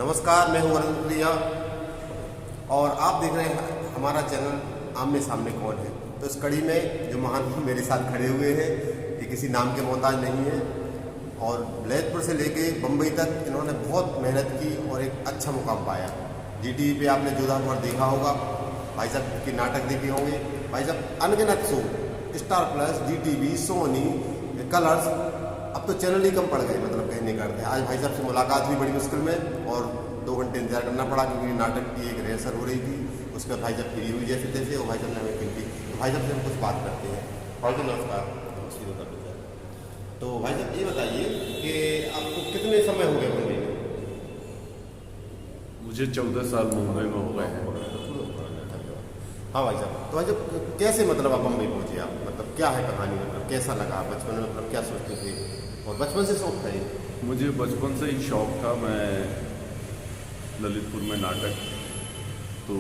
नमस्कार, मैं हूं अरविंद प्रिया और आप देख रहे हैं हमारा चैनल आमने सामने कौन है। तो इस कड़ी में जो महान मेरे साथ खड़े हुए हैं ये किसी नाम के मोहताज नहीं है और ललितपुर से लेके बम्बई तक इन्होंने बहुत मेहनत की और एक अच्छा मुकाम पाया। जीटीवी पे आपने जोधा अकबर देखा होगा, भाई साहब के नाटक देखे होंगे, भाई साहब अनगिनत show, Star Plus, Zee TV, Sony, Colors, अब तो चैनल ही कम पड़ गए, मतलब कहने का अर्थ है। आज भाई साहब से मुलाकात हुई बड़ी मुश्किल में और 2 घंटे इंतजार करना पड़ा क्योंकि नाटक की एक रिहर्सल हो रही थी। उसके बाद भाई साहब फ्री हुई जैसे तैसे और भाई साहब ने हमें मिलती। तो भाई साहब से हम कुछ बात करते हैं। भाई साहब नमस्कार। तो भाई साहब ये बताइए कि आपको कितने समय हो गए मुंबई में? मुझे 14 साल मुंबई में हो गए हैं। हाँ भाई साहब, तो भाई साहब कैसे मतलब आप मुंबई पहुँचे? आप मतलब क्या है कहानी, मतलब कैसा लगा बचपन में, मतलब क्या सोचते थे और बचपन से शौक था ये? मुझे बचपन से ही शौक था। मैं ललितपुर में नाटक तो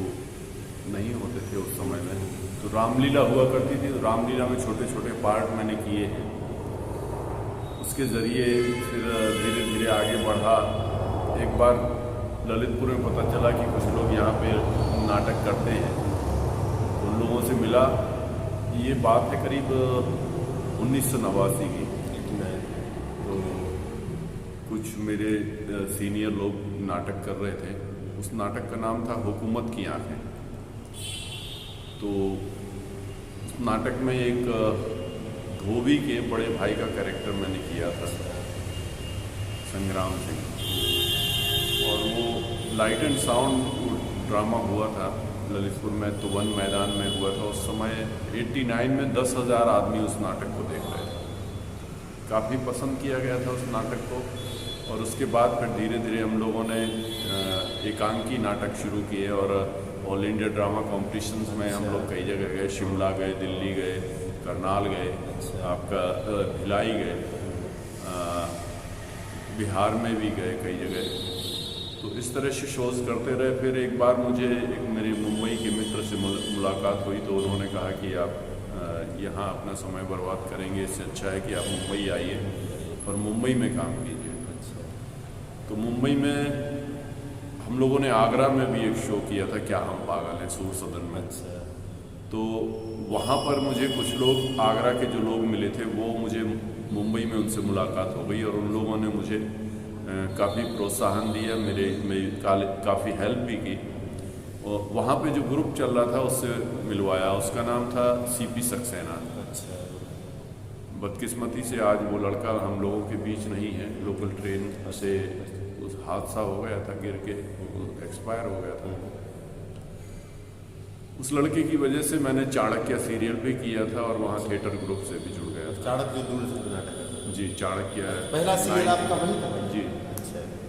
नहीं होते थे उस समय में, तो रामलीला हुआ करती थी। तो रामलीला में छोटे छोटे पार्ट मैंने किए हैं। उसके ज़रिए फिर धीरे धीरे आगे बढ़ा। एक बार ललितपुर में पता चला कि कुछ लोग यहाँ पे नाटक करते हैं, उन लोगों से मिला। ये बात है करीब 1989 की। तो कुछ मेरे सीनियर लोग नाटक कर रहे थे। उस नाटक का नाम था हुकूमत की आंखें। तो उस नाटक में एक धोबी के बड़े भाई का कैरेक्टर मैंने किया था, संग्राम सिंह। और वो लाइट एंड साउंड ड्रामा हुआ था ललितपुर में, तो वन मैदान में हुआ था। उस समय 89 में 10,000 आदमी उस नाटक को देख रहे थे। काफ़ी पसंद किया गया था उस नाटक को। और उसके बाद फिर धीरे धीरे हम लोगों ने एकांकी नाटक शुरू किए और ऑल इंडिया ड्रामा कॉम्पिटिशन्स में हम लोग कई जगह गए। शिमला गए, दिल्ली गए, करनाल गए, आपका भिलाई गए, बिहार में भी गए कई जगह। तो इस तरह से शोज़ करते रहे। फिर एक बार मुझे एक मेरे मुंबई के मित्र से मुलाकात हुई, तो उन्होंने कहा कि आप यहाँ अपना समय बर्बाद करेंगे, इससे अच्छा है कि आप मुंबई आइए और मुंबई में काम कीजिए। तो मुंबई में हम लोगों ने आगरा में भी एक शो किया था, क्या हम पागल हैं, सूर सदन में। तो वहाँ पर मुझे कुछ लोग, आगरा के जो लोग मिले थे, वो मुझे मुंबई में उनसे मुलाकात हो गई और उन लोगों ने मुझे काफ़ी प्रोत्साहन दिया, मेरी काफ़ी हेल्प भी की। और वहाँ पे जो ग्रुप चल रहा था उससे मिलवाया। उसका नाम था सीपी सक्सेना। बदकिस्मती से आज वो लड़का हम लोगों के बीच नहीं है। लोकल ट्रेन से उस हादसा हो गया था, गिर के एक्सपायर हो गया था। उस लड़के की वजह से मैंने चाणक्य सीरियल भी किया था और वहाँ थिएटर ग्रुप से भी जुड़ गया था। चाणक्य दूरदर्शन नाटक? जी, चाणक्य पहला सीरियल आपका वही था? जी,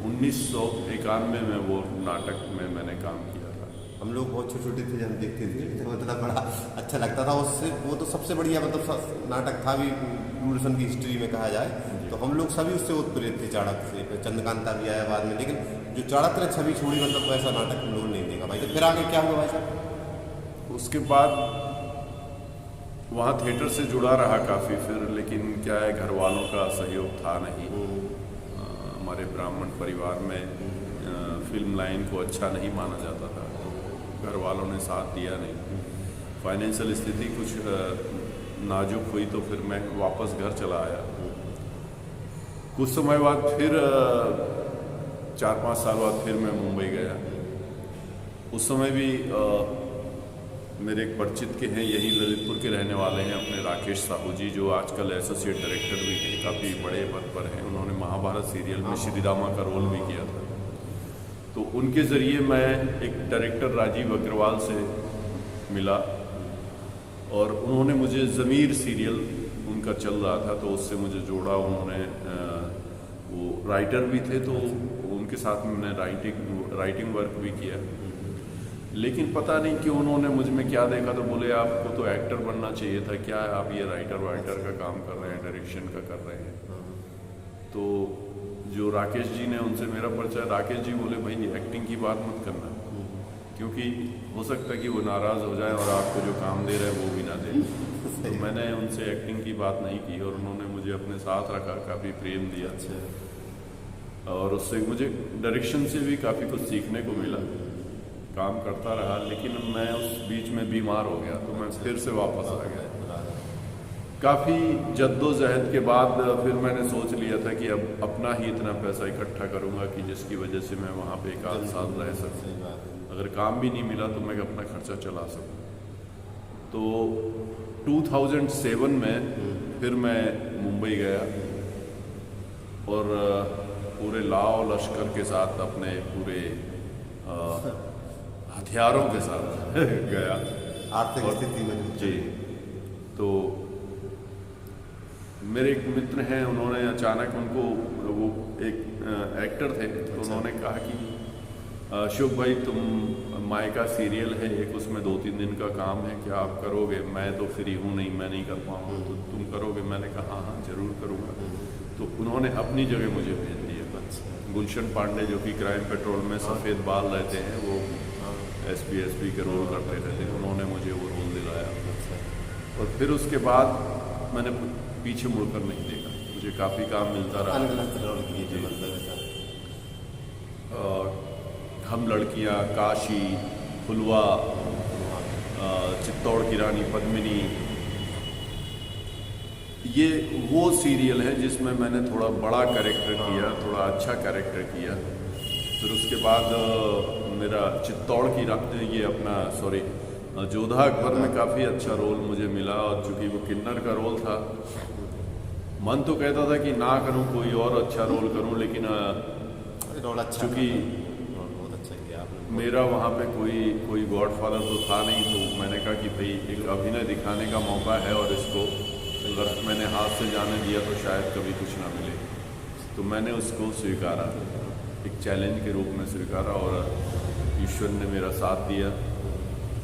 1991 में वो नाटक में मैंने काम किया था। हम लोग बहुत छोटे छोटे थे जब देखते थे, तो मतलब बड़ा अच्छा लगता था उससे। वो तो सबसे बढ़िया मतलब नाटक था भी दूरदर्शन की हिस्ट्री में कहा जाए तो। हम लोग सभी उससे उत्प्रेरित थे, चाणक्य से। चंद्रकांता भी आया बाद में, लेकिन जो चाणक्य ने छवि छोड़ी, मतलब वैसा नाटक हम लोग नहीं देखा भाई। तो फिर आगे क्या हुआ भाई साहब? उसके बाद वहाँ थिएटर से जुड़ा रहा काफ़ी फिर, लेकिन क्या है, घर वालों का सहयोग था नहीं। हमारे ब्राह्मण परिवार में फिल्म लाइन को अच्छा नहीं माना जाता था, तो घर वालों ने साथ दिया नहीं। फाइनेंशियल स्थिति कुछ नाजुक हुई तो फिर मैं वापस घर चला आया। कुछ समय बाद फिर 4-5 साल बाद फिर मैं मुंबई गया। उस समय भी मेरे एक परिचित के हैं, यही ललितपुर के रहने वाले हैं, अपने राकेश साहू जी, जो आजकल एसोसिएट डायरेक्टर भी हैं, काफ़ी बड़े पद पर हैं। उन्होंने महाभारत सीरियल में श्री रामा का रोल भी किया था। तो उनके ज़रिए मैं एक डायरेक्टर राजीव अग्रवाल से मिला और उन्होंने मुझे ज़मीर सीरियल उनका चल रहा था तो उससे मुझे जोड़ा। उन्होंने वो राइटर भी थे, तो उनके साथ में मैंने राइटिंग वर्क भी किया। लेकिन पता नहीं क्यों उन्होंने मुझ में क्या देखा, तो बोले आपको तो एक्टर बनना चाहिए था, क्या आप ये राइटर वाइटर का काम कर रहे हैं, डायरेक्शन का कर रहे हैं। तो जो राकेश जी ने, उनसे मेरा परिचय। राकेश जी बोले भाई एक्टिंग की बात मत करना, क्योंकि हो सकता है कि वो नाराज़ हो जाए और आपको जो काम दे रहे हैं वो भी ना दे। तो मैंने उनसे एक्टिंग की बात नहीं की और उन्होंने मुझे अपने साथ रखा, काफ़ी प्रेम दिया। और उससे मुझे डायरेक्शन से भी काफ़ी कुछ सीखने को मिला। काम करता रहा, लेकिन मैं उस बीच में बीमार हो गया, तो मैं फिर से वापस आ गया। काफ़ी जद्दोजहद के बाद फिर मैंने सोच लिया था कि अब अपना ही इतना पैसा इकट्ठा करूंगा कि जिसकी वजह से मैं वहाँ पे एक आध साल रह सकूँ। अगर काम भी नहीं मिला तो मैं अपना खर्चा चला सकूँ। तो 2007 में फिर मैं मुंबई गया और पूरे लाव लश्कर के साथ, अपने पूरे हथियारों के साथ गया। आर्थिक स्थिति में जी। तो मेरे एक मित्र हैं, उन्होंने अचानक उनको, वो एक एक्टर थे, तो उन्होंने कहा कि शुभ भाई तुम मायका सीरियल है एक, उसमें 2-3 दिन का काम है, क्या आप करोगे? मैं तो फ्री हूँ नहीं, मैं नहीं कर पाऊँगा, तो तुम करोगे? मैंने कहा हाँ जरूर करूँगा। तो उन्होंने अपनी जगह मुझे भेज दिया। गुलशन पांडे जो कि क्राइम पेट्रोल में सफ़ेद बाल रहते हैं, वो एसपी के रोल करते रहते हैं, उन्होंने मुझे वो रोल दिलाया। और फिर उसके बाद मैंने पीछे मुड़कर नहीं देखा, मुझे काफ़ी काम मिलता रहा। हम लड़कियां, काशी, फुलवा, चित्तौड़ की रानी पद्मिनी, ये वो सीरियल है जिसमें मैंने थोड़ा बड़ा कैरेक्टर किया, थोड़ा अच्छा कैरेक्टर किया। फिर उसके बाद मेरा चित्तौड़ की रानी, ये अपना जोधा अकबर में काफ़ी अच्छा रोल मुझे मिला। और चूँकि वो किन्नर का रोल था, मन तो कहता था कि ना करूं, कोई और अच्छा रोल करूं, लेकिन चूँकि मेरा वहाँ पे कोई गॉडफादर तो था नहीं, तो मैंने कहा कि भाई एक अभिनय दिखाने का मौका है और इसको अगर मैंने हाथ से जाने दिया तो शायद कभी कुछ ना मिले। तो मैंने उसको स्वीकारा, एक चैलेंज के रूप में स्वीकारा, और ईश्वर ने मेरा साथ दिया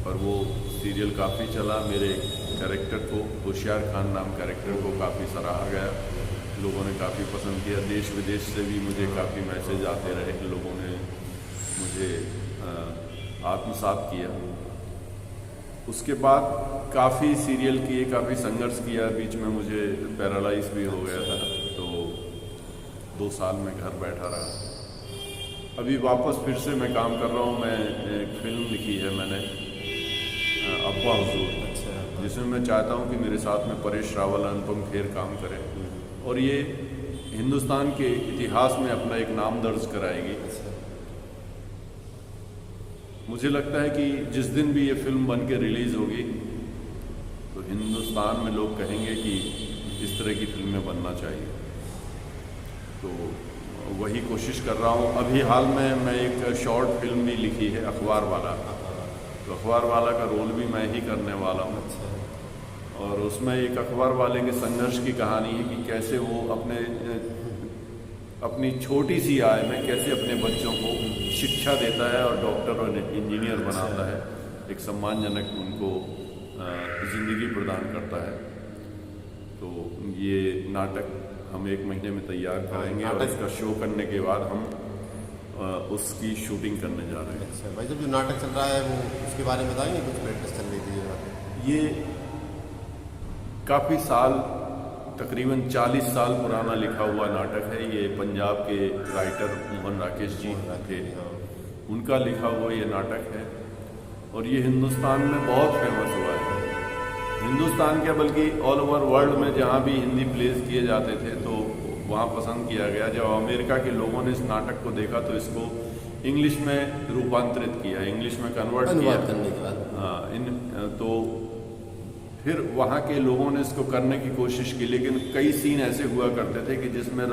और वो सीरियल काफ़ी चला। मेरे कैरेक्टर को, होशियार खान नाम कैरेक्टर को काफ़ी सराहा गया, लोगों ने काफ़ी पसंद किया। देश विदेश से भी मुझे काफ़ी मैसेज आते रहे कि लोगों ने मुझे आत्मसात किया। उसके बाद काफ़ी सीरियल किए, काफ़ी संघर्ष किया, बीच में मुझे पैरालाइज भी हो गया था, तो 2 साल में घर बैठा रहा। अभी वापस फिर से मैं काम कर रहा हूँ। मैं एक फिल्म लिखी है मैंने, अब्बा हुजूर, जिसमें मैं चाहता हूँ कि मेरे साथ में परेश रावल, अनुपम खेर काम करें, और ये हिंदुस्तान के इतिहास में अपना एक नाम दर्ज कराएगी। मुझे लगता है कि जिस दिन भी ये फिल्म बन के रिलीज़ होगी तो हिंदुस्तान में लोग कहेंगे कि इस तरह की फिल्में बनना चाहिए। तो वही कोशिश कर रहा हूँ। अभी हाल में मैं एक शॉर्ट फिल्म भी लिखी है, अखबार वाला। तो अखबार वाला का रोल भी मैं ही करने वाला हूँ, और उसमें एक अखबार वाले के संघर्ष की कहानी है कि कैसे वो अपनी छोटी सी आय में कैसे अपने बच्चों को शिक्षा देता है और डॉक्टर और इंजीनियर बनाता है, एक सम्मानजनक उनको ज़िंदगी प्रदान करता है। तो ये नाटक हम 1 महीने में तैयार करेंगे और इसका शो करने के बाद हम उसकी शूटिंग करने जा रहे हैं। अच्छा भाई, जब जो नाटक चल रहा है वो उसके बारे में बताएंगे, कुछ प्रैक्टिस चल रही थी? ये काफ़ी साल, तकरीबन 40 साल पुराना लिखा हुआ नाटक है। ये पंजाब के राइटर मोहन राकेश जी थे, उनका लिखा हुआ ये नाटक है, और ये हिंदुस्तान में बहुत फेमस हुआ है। हिंदुस्तान क्या बल्कि ऑल ओवर वर्ल्ड में जहाँ भी हिंदी प्लेस किए जाते थे तो वहाँ पसंद किया गया। जब अमेरिका के लोगों ने इस नाटक को देखा तो इसको इंग्लिश में रूपांतरित किया, इंग्लिश में कन्वर्ट किया करने के बाद। हाँ, तो फिर वहाँ के लोगों ने इसको करने की कोशिश की, लेकिन कई सीन ऐसे हुआ करते थे कि जिसमें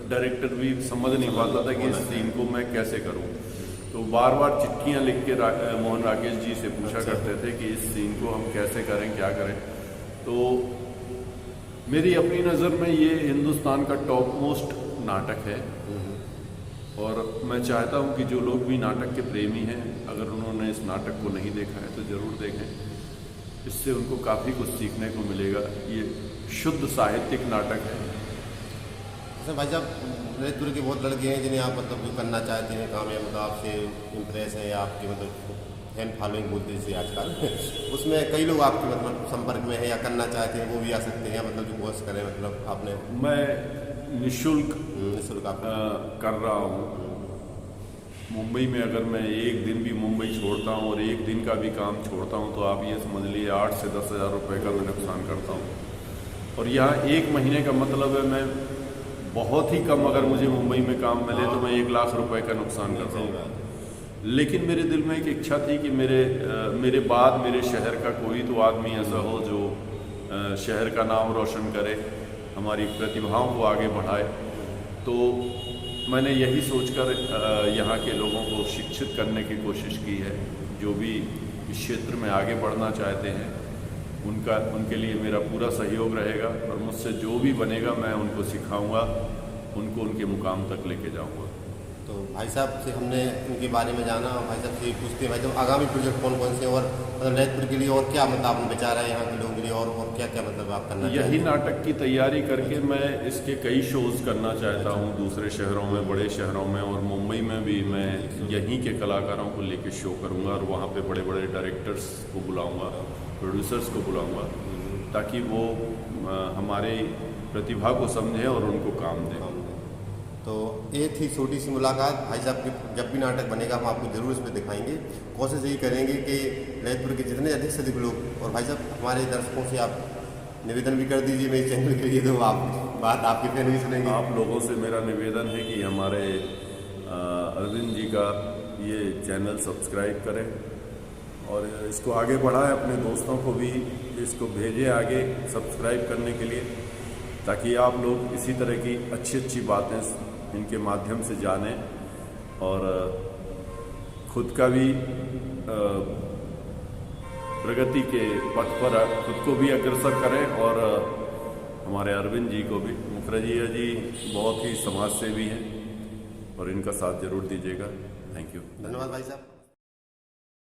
डायरेक्टर भी समझ नहीं पाता था कि इस सीन को मैं कैसे करूँ। तो बार बार चिट्ठियाँ लिख के मोहन राकेश जी से पूछा करते थे कि इस सीन को हम कैसे करें, क्या करें। तो मेरी अपनी नज़र में ये हिंदुस्तान का टॉप मोस्ट नाटक है, और मैं चाहता हूँ कि जो लोग भी नाटक के प्रेमी हैं, अगर उन्होंने इस नाटक को नहीं देखा है तो ज़रूर देखें। इससे उनको काफ़ी कुछ सीखने को मिलेगा। ये शुद्ध साहित्यिक नाटक है। अच्छा भाई साहब, नरेंद्र की बहुत लड़कियाँ हैं जिन्हें आप मतलब जो करना चाहते हैं काम, या मतलब आपसे इम्प्रेस है, या आपके मतलब फैन फॉलोइंग बोलते हैं आजकल उसमें कई लोग आपके मतलब संपर्क में है या करना चाहते हैं, वो भी आ सकते हैं, मतलब जो पोस्ट करें, मतलब आपने। मैं निःशुल्क निःशुल्क आप कर रहा हूँ। मुंबई में अगर मैं एक दिन भी मुंबई छोड़ता हूँ और एक दिन का भी काम छोड़ता हूँ तो आप ये समझ लीजिए 8 से 10 हज़ार रुपये का मैं नुकसान करता हूँ। और यहाँ एक महीने का मतलब है मैं बहुत ही कम अगर मुझे मुंबई में काम मिले तो मैं 1 लाख रुपए का नुकसान करता हूँ। लेकिन मेरे दिल में एक इच्छा थी कि मेरे बाद मेरे शहर का कोई तो आदमी ऐसा हो जो शहर का नाम रोशन करे, हमारी प्रतिभाओं को आगे बढ़ाए। तो मैंने यही सोचकर यहाँ के लोगों को शिक्षित करने की कोशिश की है। जो भी इस क्षेत्र में आगे बढ़ना चाहते हैं उनके लिए मेरा पूरा सहयोग रहेगा और मुझसे जो भी बनेगा मैं उनको सिखाऊंगा, उनको उनके मुकाम तक लेके जाऊंगा। तो भाई साहब से हमने उनके बारे में जाना। भाई साहब से पूछते हैं भाई साहब आगामी प्रोजेक्ट कौन कौन से और मतलब ललितपुर के लिए और क्या मतलब आपने विचार है यहाँ के लोगों के लिए और क्या क्या मतलब आप करना यही नाटक की तैयारी करके मैं इसके कई शोज़ करना चाहता हूँ दूसरे शहरों में, बड़े शहरों में, और मुंबई में भी मैं यहीं के कलाकारों को लेके शो करूँगा और वहाँ पे बड़े बड़े डायरेक्टर्स को बुलाऊँगा, प्रोड्यूसर्स को बुलाऊँगा ताकि वो हमारे प्रतिभा को समझें और उनको काम दें। तो ये थी छोटी सी मुलाकात। भाई साहब की जब भी नाटक बनेगा हम आपको जरूर इस पर दिखाएंगे। कोशिश यही करेंगे कि ललितपुर के जितने अधिक से अधिक लोग, और भाई साहब हमारे दर्शकों से आप निवेदन भी कर दीजिए मेरे चैनल के लिए, तो आप बात आपके फैन भी सुनेंगे। आप लोगों से मेरा निवेदन है कि हमारे अरविंद जी का ये चैनल सब्सक्राइब करें और इसको आगे बढ़ाएं, अपने दोस्तों को भी इसको भेजें आगे सब्सक्राइब करने के लिए, ताकि आप लोग इसी तरह की अच्छी अच्छी बातें इनके माध्यम से जानें और खुद का भी प्रगति के पथ पर खुद को भी अग्रसर करें। और हमारे अरविंद जी को भी, मुखर्जी जी बहुत ही समाज सेवी हैं और इनका साथ जरूर दीजिएगा। Thank you. धन्यवाद भाई साहब।